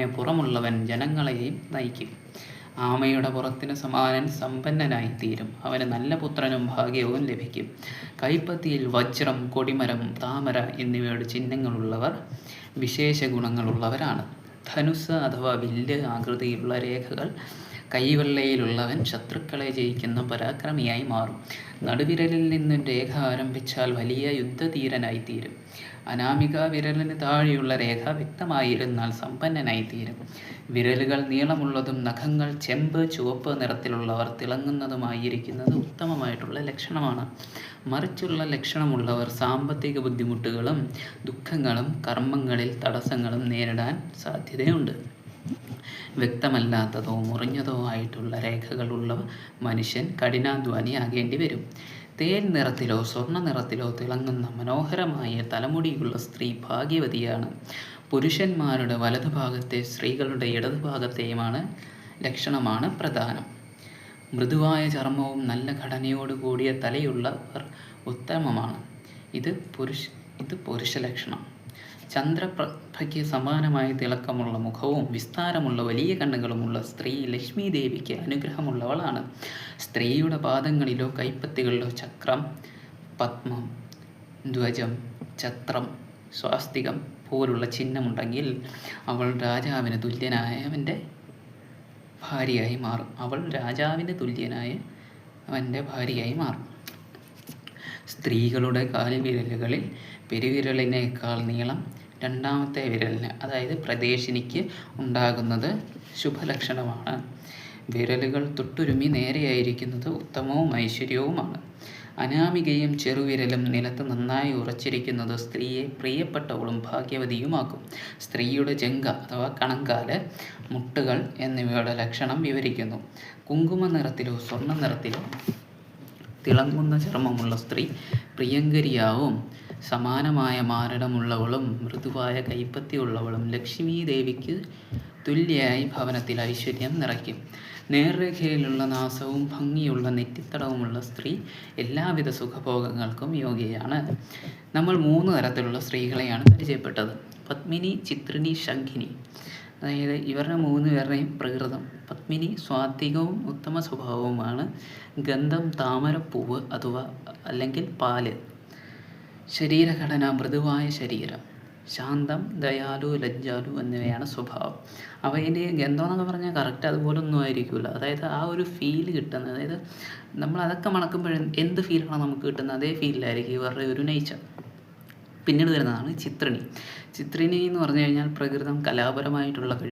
സുന്ദരമായ പുറമുള്ളവൻ ജനങ്ങളെയും നയിക്കും. ആമയുടെ പുറത്തിന് സമാനൻ സമ്പന്നനായിത്തീരും. അവന് നല്ല പുത്രനും ഭാഗ്യവും ലഭിക്കും. കൈപ്പത്തിയിൽ വജ്രം, കൊടിമരം, താമര എന്നിവയുടെ ചിഹ്നങ്ങളുള്ളവർ വിശേഷ ഗുണങ്ങളുള്ളവരാണ്. ധനുസ് അഥവാ വില്ല് ആകൃതിയിലുള്ള രേഖകൾ കൈവെള്ളയിലുള്ളവൻ ശത്രുക്കളെ ജയിക്കുന്ന പരാക്രമിയായി മാറും. നടുവിരലിൽ നിന്നും രേഖ ആരംഭിച്ചാൽ വലിയ യുദ്ധധീരനായിത്തീരും. അനാമിക വിരലിന് താഴെയുള്ള രേഖ വ്യക്തമായിരുന്നാൽ സമ്പന്നനായിത്തീരും. വിരലുകൾ നീളമുള്ളതും നഖങ്ങൾ ചെമ്പ് ചുവപ്പ് നിറത്തിലുള്ളവർ തിളങ്ങുന്നതുമായിരിക്കുന്നത് ഉത്തമമായിട്ടുള്ള ലക്ഷണമാണ്. മറിച്ചുള്ള ലക്ഷണമുള്ളവർ സാമ്പത്തിക ബുദ്ധിമുട്ടുകളും ദുഃഖങ്ങളും കർമ്മങ്ങളിൽ തടസ്സങ്ങളും നേരിടാൻ സാധ്യതയുണ്ട്. വ്യക്തമല്ലാത്തതോ മുറിഞ്ഞതോ ആയിട്ടുള്ള രേഖകളുള്ള മനുഷ്യൻ കഠിനാധ്വാനിയാകേണ്ടി വരും. തേൻ നിറത്തിലോ സ്വർണ്ണ നിറത്തിലോ തിളങ്ങുന്ന മനോഹരമായ തലമുടിയുള്ള സ്ത്രീ ഭാഗ്യവതിയാണ്. പുരുഷന്മാരുടെ വലതുഭാഗത്തെ സ്ത്രീകളുടെ ഇടതുഭാഗത്തെയുമാണ് ലക്ഷണമാണ് പ്രധാനം. മൃദുവായ ചർമ്മവും നല്ല ഘടനയോട് കൂടിയ തലയുള്ളവർ ഉത്തമമാണ്. ഇത് പുരുഷ ലക്ഷണം. ചന്ദ്രപ്രഭയ്ക്ക് സമാനമായ തിളക്കമുള്ള മുഖവും വിസ്താരമുള്ള വലിയ കണ്ണുകളുമുള്ള സ്ത്രീ ലക്ഷ്മി ദേവിക്ക് അനുഗ്രഹമുള്ളവളാണ്. സ്ത്രീയുടെ പാദങ്ങളിലോ കൈപ്പത്തികളിലോ ചക്രം, പത്മം, ധ്വജം, ഛത്രം, സ്വാസ്തികം പോലുള്ള ചിഹ്നമുണ്ടെങ്കിൽ അവൾ രാജാവിന് തുല്യനായവൻ്റെ ഭാര്യയായി മാറും. സ്ത്രീകളുടെ കാൽവിരലുകളിൽ പെരുവിരലിനേക്കാൾ നീളം രണ്ടാമത്തെ വിരലിന്, അതായത് പ്രദേശിനിക്ക് ഉണ്ടാകുന്നത് ശുഭലക്ഷണമാണ്. വിരലുകൾ തൊട്ടുരുമി നേരെയായിരിക്കുന്നത് ഉത്തമവും ഐശ്വര്യവുമാണ്. അനാമികയും ചെറുവിരലും നിലത്ത് നന്നായി ഉറച്ചിരിക്കുന്നത് സ്ത്രീയെ പ്രിയപ്പെട്ടവളും ഭാഗ്യവതിയുമാക്കും. സ്ത്രീയുടെ ജംഘ അഥവാ കണങ്കാല്, മുട്ടുകൾ എന്നിവയുടെ ലക്ഷണം വിവരിക്കുന്നു. കുങ്കുമ നിറത്തിലോ സ്വർണ്ണ നിറത്തിലോ തിളങ്ങുന്ന ചർമ്മമുള്ള സ്ത്രീ പ്രിയങ്കരിയാവും. സമാനമായ മാരടമുള്ളവളും മൃദുവായ കൈപ്പത്തിയുള്ളവളും ലക്ഷ്മി ദേവിക്ക് തുല്യയായി ഭവനത്തിൽ ഐശ്വര്യം നിറയ്ക്കും. നേർരേഖയിലുള്ള നാസവും ഭംഗിയുള്ള നെറ്റിത്തടവുമുള്ള സ്ത്രീ എല്ലാവിധ സുഖഭോഗങ്ങൾക്കും യോഗ്യയാണ്. നമ്മൾ 3 തരത്തിലുള്ള സ്ത്രീകളെയാണ് പരിചയപ്പെട്ടത്: പത്മിനി, ചിത്രിണി, ശംഖിനി. അതായത് ഇവരുടെ 3 പേരുടെയും പ്രകൃതം. പത്മിനി സ്വാത്വികവും ഉത്തമ സ്വഭാവവുമാണ്. ഗന്ധം താമരപ്പൂവ് അഥവാ അല്ലെങ്കിൽ പാല്. ശരീരഘടന മൃദുവായ ശരീരം. ശാന്തം, ദയാലു, ലജ്ജാലു എന്നിവയാണ് സ്വഭാവം. അവയിൻ്റെ ഗന്ധം എന്നൊക്കെ പറഞ്ഞാൽ കറക്റ്റ് അതുപോലൊന്നും ആയിരിക്കില്ല. അതായത് ആ ഒരു ഫീല് കിട്ടുന്നത്, അതായത് നമ്മൾ അതൊക്കെ മണക്കുമ്പോഴും എന്ത് ഫീലാണ് നമുക്ക് കിട്ടുന്നത്, അതേ ഫീലിലായിരിക്കും ഇവരുടെ ഒരു നേച്ചർ. പിന്നീട് വരുന്നതാണ് ചിത്രിണി. ചിത്രിണി എന്ന് പറഞ്ഞു കഴിഞ്ഞാൽ പ്രകൃതം കലാപരമായിട്ടുള്ള